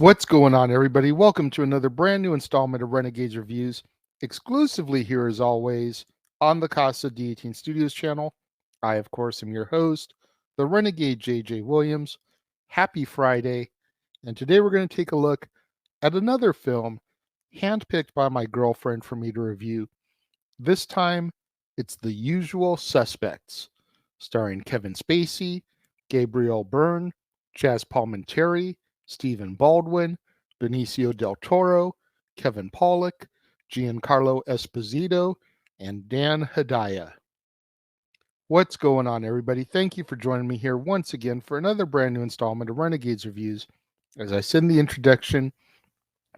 What's going on, everybody? Welcome to another brand new installment of Renegades Reviews, exclusively here as always on the Casa D18 Studios channel. I, of course, am your host, the Renegade JJ Williams. Happy Friday. And today we're going to take a look at another film handpicked by my girlfriend for me to review. This time, it's The Usual Suspects, starring Kevin Spacey, Gabriel Byrne, Chaz Palminteri, Stephen Baldwin, Benicio del Toro, Kevin Pollak, Giancarlo Esposito, and Dan Hedaya. What's going on, everybody? Thank you for joining me here once again for another brand new installment of Renegades Reviews. As I said in the introduction,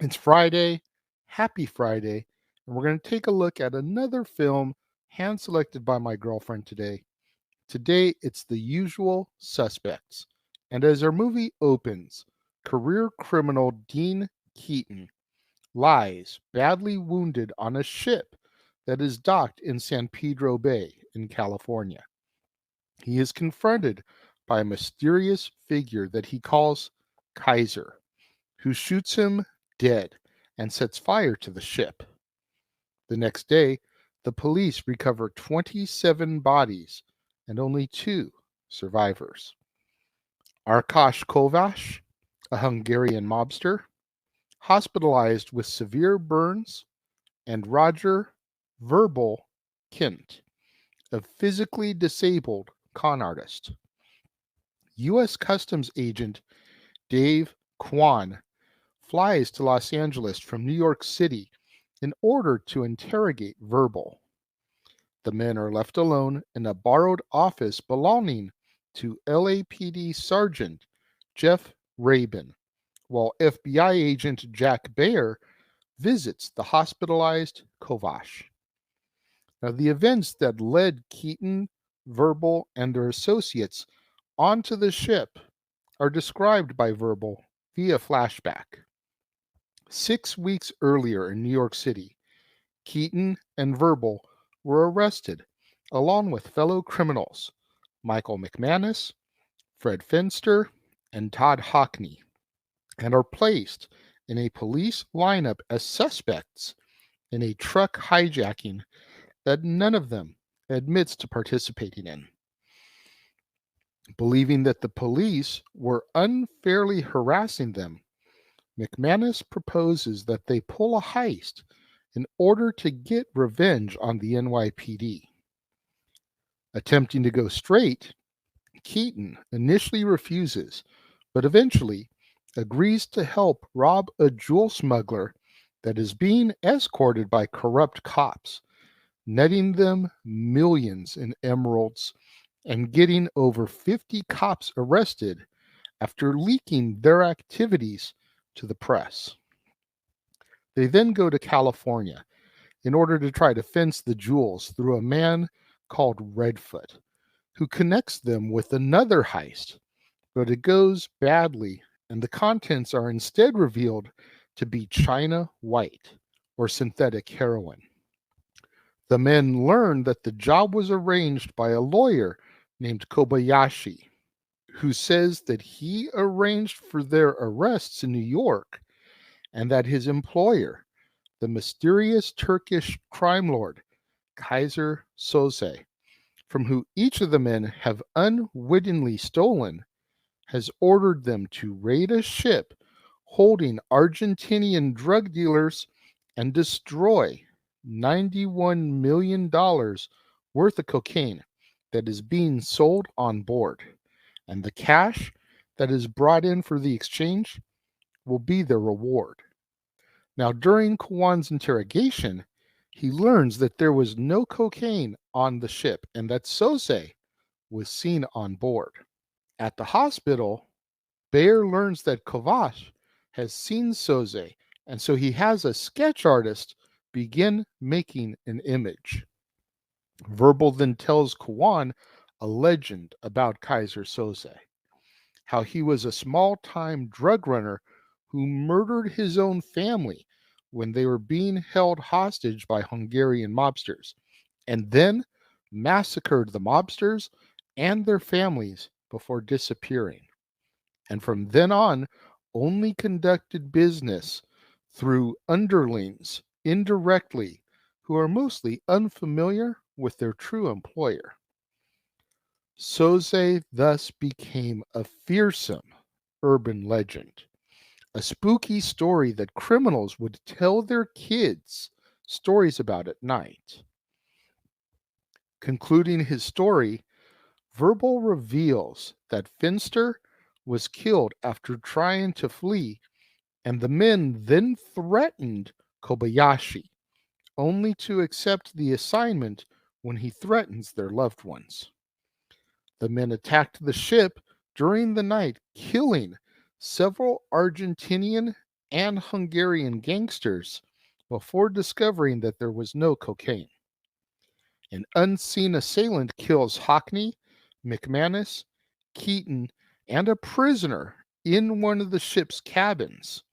it's Friday. Happy Friday. And we're going to take a look at another film hand-selected by my girlfriend today. Today, it's The Usual Suspects. And as our movie opens, career criminal Dean Keaton lies badly wounded on a ship that is docked in San Pedro Bay in California. He is confronted by a mysterious figure that he calls Kaiser, who shoots him dead and sets fire to the ship. The next day, the police recover 27 bodies and only 2 survivors. Arkash Kovacs, a Hungarian mobster, hospitalized with severe burns, and Roger Verbal Kint, a physically disabled con artist. U.S. Customs agent Dave Kwan flies to Los Angeles from New York City in order to interrogate Verbal. The men are left alone in a borrowed office belonging to LAPD Sergeant Jeff Rabin, while FBI agent Jack Baer visits the hospitalized Kovacs. Now, the events that led Keaton, Verbal, and their associates onto the ship are described by Verbal via flashback. 6 weeks earlier in New York City, Keaton and Verbal were arrested along with fellow criminals Michael McManus, Fred Finster, and Todd Hockney, and are placed in a police lineup as suspects in a truck hijacking that none of them admits to participating in. Believing that the police were unfairly harassing them, McManus proposes that they pull a heist in order to get revenge on the NYPD. Attempting to go straight, Keaton initially refuses, but eventually agrees to help rob a jewel smuggler that is being escorted by corrupt cops, netting them millions in emeralds and getting over 50 cops arrested after leaking their activities to the press. They then go to California in order to try to fence the jewels through a man called Redfoot, who connects them with another heist, but it goes badly, and the contents are instead revealed to be China White, or synthetic heroin. The men learn that the job was arranged by a lawyer named Kobayashi, who says that he arranged for their arrests in New York and that his employer, the mysterious Turkish crime lord Kaiser Soze, from who each of the men have unwittingly stolen, has ordered them to raid a ship holding Argentinian drug dealers and destroy $91 million worth of cocaine that is being sold on board. And the cash that is brought in for the exchange will be their reward. Now, during Kwan's interrogation, he learns that there was no cocaine on the ship and that Soze was seen on board. At the hospital, Bayer learns that Kovacs has seen Soze, and so he has a sketch artist begin making an image. Verbal then tells Kwan a legend about Kaiser Soze, how he was a small-time drug runner who murdered his own family when they were being held hostage by Hungarian mobsters, and then massacred the mobsters and their families before disappearing. And from then on, only conducted business through underlings indirectly who are mostly unfamiliar with their true employer. Soze thus became a fearsome urban legend, a spooky story that criminals would tell their kids stories about at night. Concluding his story, Verbal reveals that Finster was killed after trying to flee, and the men then threatened Kobayashi, only to accept the assignment when he threatens their loved ones. The men attacked the ship during the night, killing several Argentinian and Hungarian gangsters before discovering that there was no cocaine. An unseen assailant kills Hockney, McManus, Keaton, and a prisoner in one of the ship's cabins.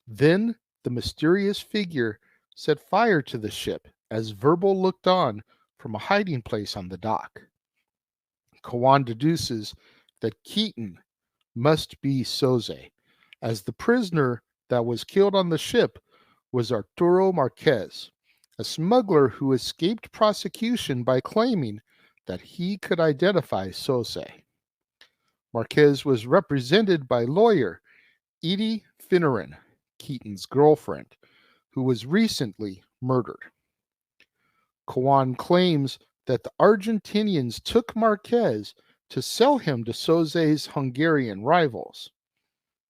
Then the mysterious figure set fire to the ship as Verbal looked on from a hiding place on the dock. Kawan deduces that Keaton must be Soze, as the prisoner that was killed on the ship was Arturo Marquez, a smuggler who escaped prosecution by claiming that he could identify Soze. Marquez was represented by lawyer Edie Finneran, Keaton's girlfriend, who was recently murdered. Kawan claims that the Argentinians took Marquez to sell him to Soze's Hungarian rivals.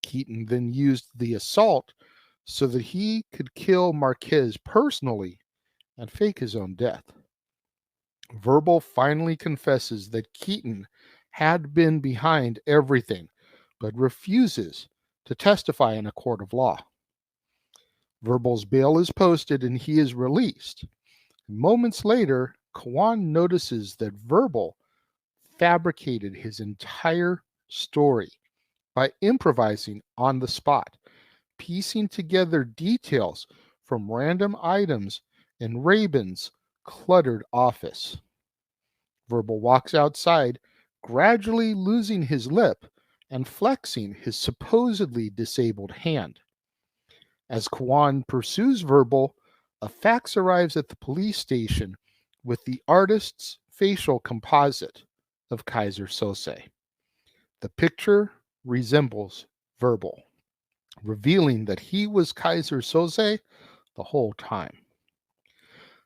Keaton then used the assault so that he could kill Marquez personally and fake his own death. Verbal finally confesses that Keaton had been behind everything, but refuses to testify in a court of law. Verbal's bail is posted and he is released. Moments later, Kawan notices that Verbal fabricated his entire story by improvising on the spot, piecing together details from random items in Rabin's cluttered office. Verbal walks outside, gradually losing his lip and flexing his supposedly disabled hand. As Kawan pursues Verbal, a fax arrives at the police station with the artist's facial composite of Kaiser Sose. The picture resembles Verbal, revealing that he was Kaiser Soze the whole time.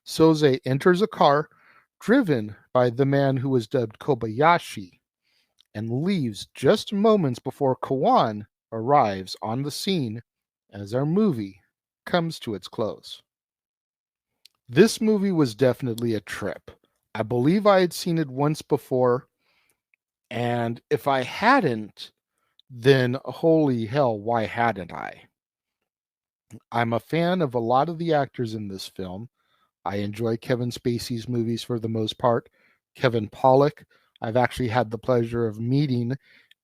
Soze enters a car driven by the man who was dubbed Kobayashi and leaves just moments before Kawan arrives on the scene as our movie comes to its close. This movie was definitely a trip. I believe I had seen it once before, and if I hadn't, then holy hell, why hadn't I? I'm a fan of a lot of the actors in this film. I enjoy Kevin Spacey's movies for the most part. Kevin Pollak, I've actually had the pleasure of meeting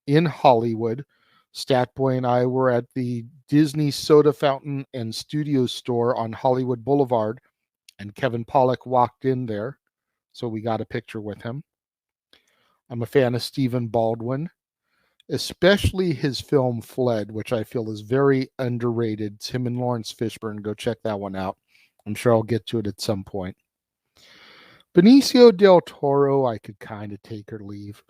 in Hollywood. Statboy and I were at the Disney Soda Fountain and Studio store on Hollywood Boulevard, and Kevin Pollak walked in there, so we got a picture with him. I'm a fan of Stephen Baldwin, especially his film Fled, which I feel is very underrated. It's him and Lawrence Fishburne. Go check that one out. I'm sure I'll get to it at some point. Benicio del Toro, I could kind of take or leave.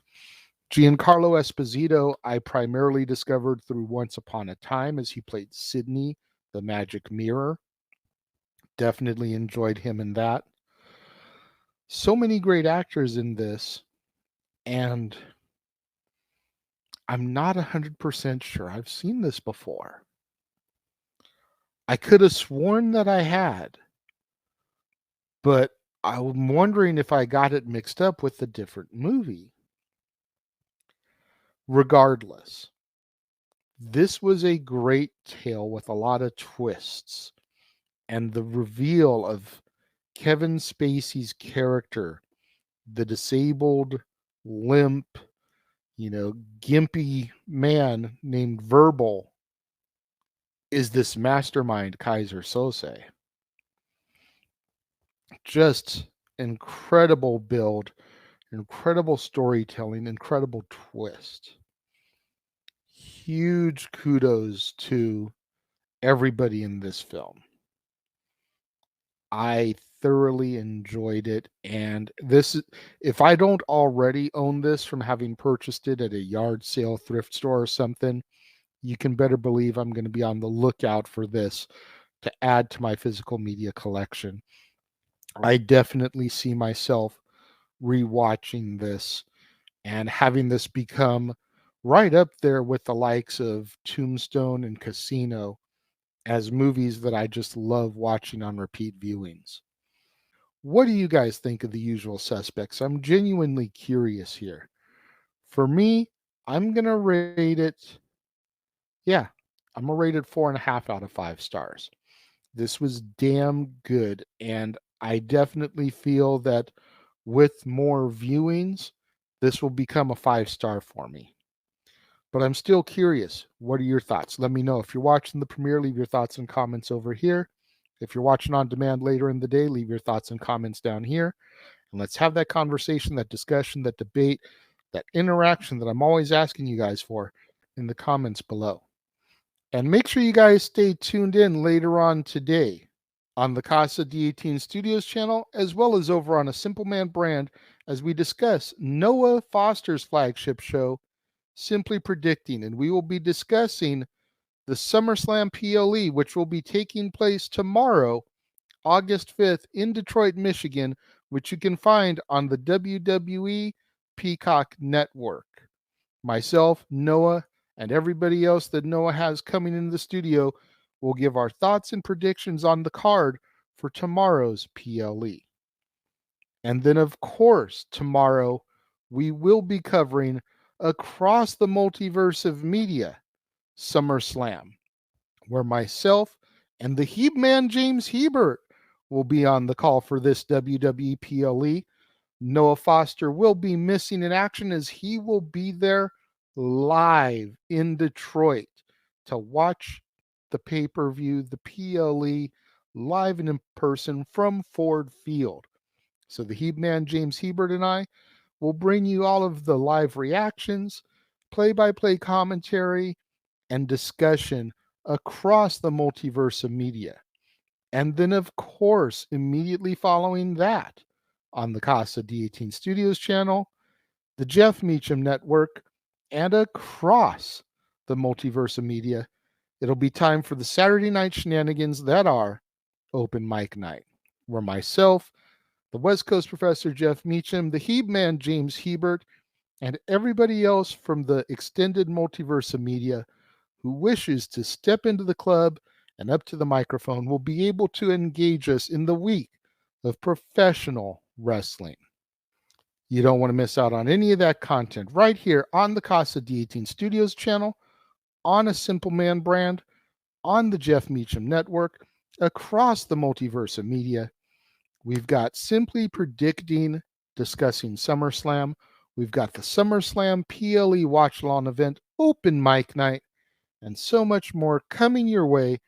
Giancarlo Esposito, I primarily discovered through Once Upon a Time as he played Sidney, the Magic Mirror. Definitely enjoyed him in that. So many great actors in this, and I'm not 100% sure I've seen this before. I could have sworn that I had, but I'm wondering if I got it mixed up with a different movie. Regardless, this was a great tale with a lot of twists, and the reveal of Kevin Spacey's character, the disabled, limp, gimpy man named Verbal, is this mastermind Kaiser Sose. Just incredible build, incredible storytelling, incredible twist. huge kudos to everybody in this film. I thoroughly enjoyed it, and if I don't already own this from having purchased it at a yard sale, thrift store or something, you can better believe I'm going to be on the lookout for this to add to my physical media collection. I definitely see myself rewatching this and having this become right up there with the likes of Tombstone and Casino as movies that I just love watching on repeat viewings. What do you guys think of The Usual Suspects? I'm genuinely curious here. For me, I'm going to rate it, yeah, I'm going to rate it 4.5 out of 5 stars. This was damn good, and I definitely feel that with more viewings, this will become a 5-star for me. But I'm still curious. What are your thoughts? Let me know. If you're watching the premiere, leave your thoughts and comments over here. If you're watching on demand later in the day, leave your thoughts and comments down here. And let's have that conversation, that discussion, that debate, that interaction that I'm always asking you guys for in the comments below. And make sure you guys stay tuned in later on today on the Casa D18 Studios channel, as well as over on A Simple Man brand, as we discuss Noah Foster's flagship show, Simply Predicting. And we will be discussing the SummerSlam PLE, which will be taking place tomorrow, August 5th, in Detroit, Michigan, which you can find on the WWE Peacock Network. Myself, Noah, and everybody else that Noah has coming into the studio will give our thoughts and predictions on the card for tomorrow's PLE. And then, of course, tomorrow we will be covering Across the Multiverse of Media, SummerSlam, where myself and the He-Man James Hebert will be on the call for this WWE PLE. Noah Foster will be missing in action as he will be there live in Detroit to watch the pay-per-view, the PLE, live and in person from Ford Field. So the He-Man James Hebert and I will bring you all of the live reactions, play-by-play commentary, and discussion across the multiverse of media. And then, of course, immediately following that, on the Casa D18 Studios channel, the Jeff Meacham Network, and across the multiverse of media, it'll be time for the Saturday night shenanigans that are Open Mic Night, where myself, the West Coast Professor Jeff Meacham, the He-Man James Hebert, and everybody else from the extended multiverse of media who wishes to step into the club and up to the microphone will be able to engage us in the week of professional wrestling. You don't want to miss out on any of that content right here on the Casa D18 Studios channel, on A Simple Man brand, on the Jeff Meacham Network, across the multiverse of media. We've got Simply Predicting, discussing SummerSlam. We've got the SummerSlam PLE Watch-Along event, Open Mic Night, and so much more coming your way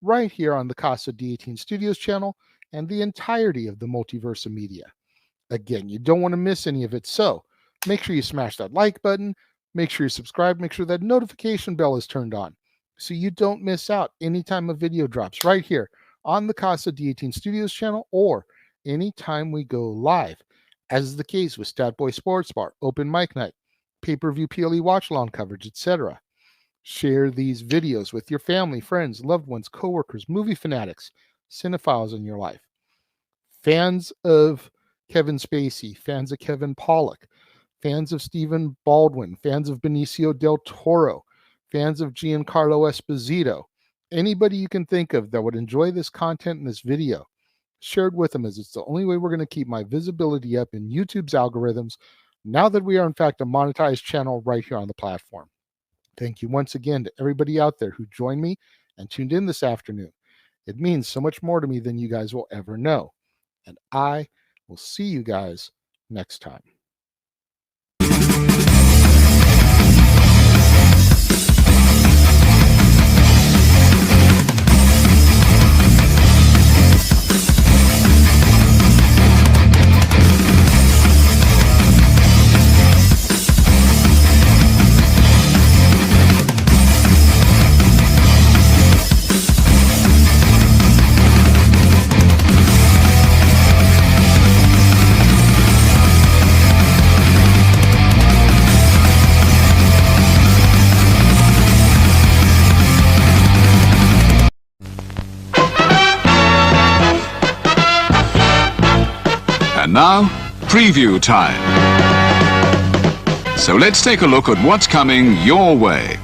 right here on the Casa D18 Studios channel and the entirety of the multiverse of media. Again, you don't want to miss any of it, so make sure you smash that like button, make sure you subscribe, make sure that notification bell is turned on so you don't miss out anytime a video drops right here on the Casa D18 Studios channel or anytime we go live, as is the case with Statboy Sports Bar, Open Mic Night, pay-per-view PLE watch-along coverage, etc. Share these videos with your family, friends, loved ones, coworkers, movie fanatics, cinephiles in your life. Fans of Kevin Spacey, fans of Kevin Pollak, fans of Stephen Baldwin, fans of Benicio del Toro, fans of Giancarlo Esposito, anybody you can think of that would enjoy this content in this video, share it with them, as it's the only way we're going to keep my visibility up in YouTube's algorithms now that we are in fact a monetized channel right here on the platform. Thank you once again to everybody out there who joined me and tuned in this afternoon. It means so much more to me than you guys will ever know. And I will see you guys next time. now, preview time. So let's take a look at what's coming your way.